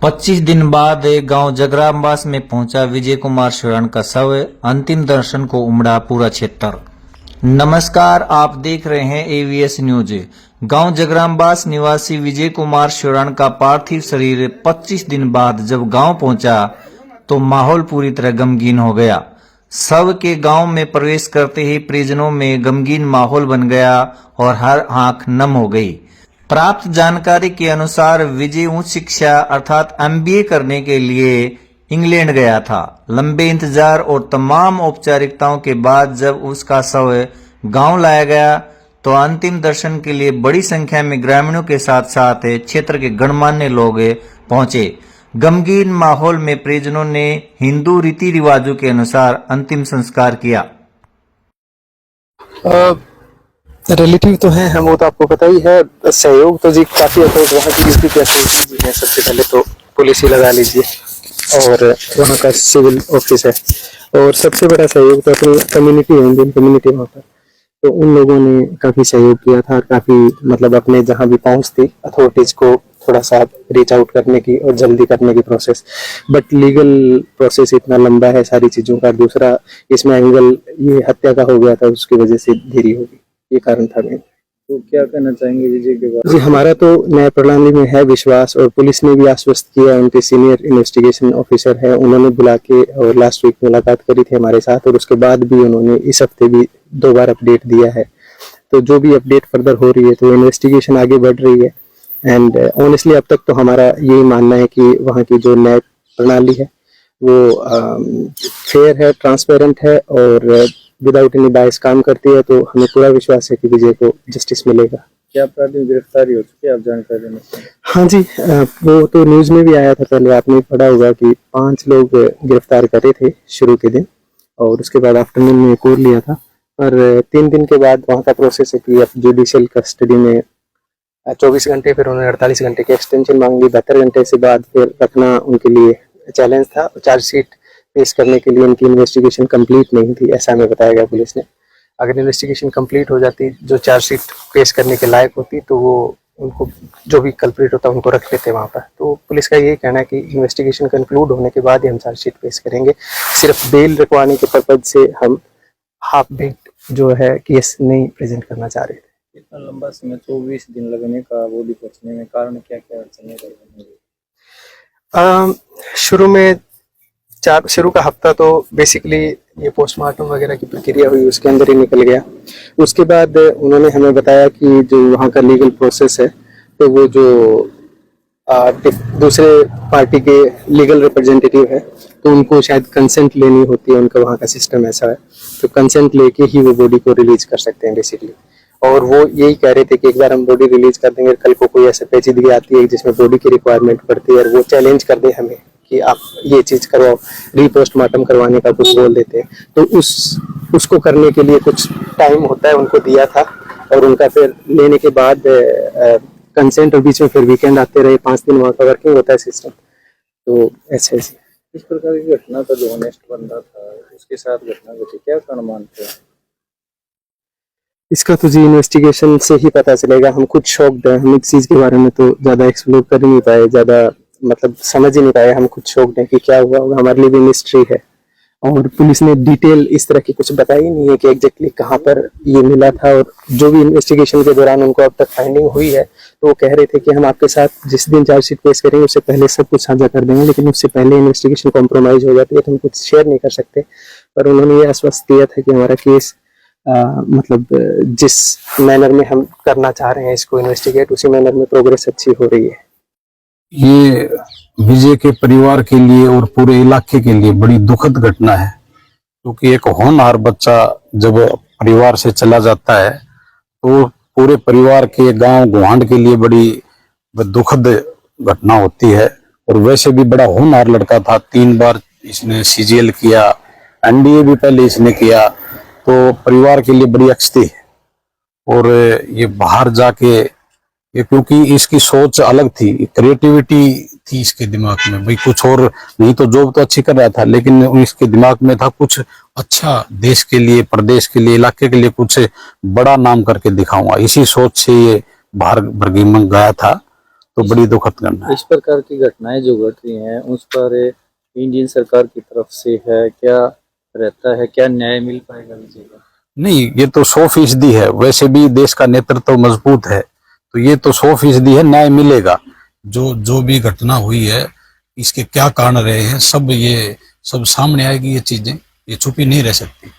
25 दिन बाद गांव जगरामबास में पहुंचा विजय कुमार शरण का शव। अंतिम दर्शन को उमड़ा पूरा क्षेत्र। नमस्कार, आप देख रहे हैं एवीएस न्यूज। गांव जगरामबास निवासी विजय कुमार शरण का पार्थिव शरीर 25 दिन बाद जब गांव पहुंचा तो माहौल पूरी तरह गमगीन हो गया। शव के गांव में प्रवेश करते ही परिजनों में गमगीन माहौल बन गया और हर आंख नम हो गई। प्राप्त जानकारी के अनुसार विजय उच्च शिक्षा अर्थात एमबीए करने के लिए इंग्लैंड गया था। लंबे इंतजार और तमाम औपचारिकताओं के बाद जब उसका शव गांव लाया गया तो अंतिम दर्शन के लिए बड़ी संख्या में ग्रामीणों के साथ साथ क्षेत्र के गणमान्य लोग पहुंचे। गमगीन माहौल में परिजनों ने हिंदू रीति रिवाजों के अनुसार अंतिम संस्कार किया। रिलेटिव तो है हम, वो तो आपको पता ही है। सहयोग तो जी काफी अप्रोच वहाँ की यूपी के जी है। सबसे पहले तो पुलिस ही लगा लीजिए और वहाँ का सिविल ऑफिस है, और सबसे बड़ा सहयोग तो अपनी कम्युनिटी है, इंडियन कम्युनिटी वहाँ पर। तो उन लोगों ने काफी सहयोग किया था और काफी मतलब अपने जहाँ भी पहुँच थी अथॉरिटीज को थोड़ा सा रीच आउट करने की और जल्दी करने की प्रोसेस। बट लीगल प्रोसेस इतना लंबा है सारी चीजों का। दूसरा इसमें एंगल ये हत्या का हो गया था, उसकी वजह से देरी होगी, ये कारण था। मैं तो क्या कहना चाहेंगे विजय के बारे में? जी, हमारा तो न्याय प्रणाली में है विश्वास, और पुलिस ने भी आश्वस्त किया। उनके सीनियर इन्वेस्टिगेशन ऑफिसर है, उन्होंने बुला के और लास्ट वीक मुलाकात करी थी हमारे साथ, और उसके बाद भी उन्होंने इस हफ्ते भी 2 बार अपडेट दिया है। तो जो भी अपडेट फर्दर हो रही है तो इन्वेस्टिगेशन आगे बढ़ रही है। एंड ऑनेस्टली अब तक तो हमारा यही मानना है कि वहाँ की जो न्याय प्रणाली है वो फेयर है, ट्रांसपेरेंट है और विदाउट एनी बायस काम करती है। तो हमें पूरा विश्वास है कि विजय को जस्टिस मिलेगा। क्या अपराधी गिरफ्तारी हो चुकी है, आप जानकारी देना चाहिए? हाँ जी, वो तो न्यूज में भी आया था, पहले आपने पढ़ा होगा कि 5 लोग गिरफ्तार करे थे शुरू के दिन, और उसके बाद आफ्टरनून में एक और लिया था। और 3 दिन के बाद वहाँ का प्रोसेस है कि अब जुडिशियल कस्टडी में 24 घंटे, फिर उन्होंने 48 घंटे की एक्सटेंशन मांगी। 72 घंटे से बाद फिर रखना उनके लिए चैलेंज था। चार्जशीट पेश करने के लिए उनकी इन्वेस्टिगेशन कंप्लीट नहीं थी, ऐसा हमें बताया गया पुलिस ने। अगर इन्वेस्टिगेशन कंप्लीट हो जाती, जो चार्जशीट पेश करने के लायक होती, तो वो उनको जो भी कल्प्रिट होता उनको रख लेते वहाँ पर। तो पुलिस का यही कहना है कि इन्वेस्टिगेशन कंक्लूड होने के बाद ही हम चार्जशीट पेश करेंगे। सिर्फ बेल रखवाने के पर्पज से हम हाफ बेट जो है केस नहीं प्रेजेंट करना चाह रहे थे। इतना लंबा समय 24 दिन लगने का बॉडी पहुंचने में कारण क्या क्या अड़चनें रही? शुरू का हफ्ता तो बेसिकली ये पोस्टमार्टम वगैरह की प्रक्रिया हुई, उसके अंदर ही निकल गया। उसके बाद उन्होंने हमें बताया कि जो वहाँ का लीगल प्रोसेस है, तो वो जो दूसरे पार्टी के लीगल रिप्रेजेंटेटिव है, तो उनको शायद कंसेंट लेनी होती है, उनका वहाँ का सिस्टम ऐसा है। तो कंसेंट लेके ही वो बॉडी को रिलीज कर सकते हैं बेसिकली। और वो यही कह रहे थे कि एक बार हम बॉडी रिलीज कर देंगे, कल को कोई ऐसा पेचीदगी आती है जिसमें बॉडी की रिक्वायरमेंट पड़ती है और वो चैलेंज कर दे हमें कि आप ये चीज करवाओ, रीपोस्टमार्टम करवाने का कुछ बोल देते हैं, तो उसको करने के लिए कुछ टाइम होता है, उनको दिया था। और उनका फिर लेने के बाद कंसेंट, और बीच में फिर वीकेंड आते रहे। 5 दिन वहाँ का वर्किंग होता है सिस्टम। तो ऐसे इस प्रकार की घटना था, जो ऑनेस्ट बंदा था उसके साथ घटना घटी, क्या कारण मानते हैं? इसका तो जी इन्वेस्टिगेशन से ही पता चलेगा। हम खुद शॉक्ड हैं, हम इस चीज के बारे में तो ज्यादा एक्सप्लोर कर ही नहीं पाए, ज्यादा मतलब समझ ही नहीं पाए। हम खुद शॉक्ड हैं कि क्या हुआ होगा, हमारे लिए भी मिस्ट्री है। और पुलिस ने डिटेल इस तरह की कुछ बताई नहीं है कि एग्जैक्टली कहाँ पर ये मिला था। और जो भी इन्वेस्टिगेशन के दौरान उनको अब तक फाइंडिंग हुई है, तो वो कह रहे थे कि हम आपके साथ जिस दिन चार्जशीट पेश करेंगे उससे पहले सब कुछ साझा कर देंगे, लेकिन उससे पहले इन्वेस्टिगेशन कॉम्प्रोमाइज हो जाती है तो हम कुछ शेयर नहीं कर सकते। पर उन्होंने ये आश्वस्त किया था कि हमारा केस मतलब जिस मैनर में हम करना चाह रहे हैं इसको इन्वेस्टिगेट, उसी मैनर में प्रोग्रेस अच्छी हो रही है। ये विजय के परिवार के लिए और पूरे इलाके के लिए बड़ी दुखद घटना है, क्योंकि एक होनहार बच्चा जब परिवार से चला जाता है तो पूरे परिवार के, गांव गुहांड के लिए बड़ी दुखद घटना होती है। और वैसे भी बड़ा होनहार लड़का था। 3 बार इसने सीजीएल किया, एनडीए भी पहले इसने किया, तो परिवार के लिए बड़ी अक्षति है। और ये बाहर जाके ये, क्योंकि इसकी सोच अलग थी, क्रिएटिविटी थी इसके दिमाग में, भाई कुछ और नहीं तो जॉब तो अच्छी कर रहा था, लेकिन इसके दिमाग में था कुछ अच्छा देश के लिए, प्रदेश के लिए, इलाके के लिए कुछ बड़ा नाम करके दिखाऊंगा। इसी सोच से ये बाहर बर्गिमन गया था। तो बड़ी दुखद घटना है। इस प्रकार की घटनाएं जो घट रही हैं उस पर इंडियन सरकार की तरफ से है क्या रहता है, क्या न्याय मिल पाएगा विजय का? नहीं, ये तो 100% है। वैसे भी देश का नेतृत्व मजबूत है, तो ये तो 100% है, न्याय मिलेगा। जो भी घटना हुई है, इसके क्या कारण रहे हैं, सब सामने आएगी। ये चीजें ये छुपी नहीं रह सकती।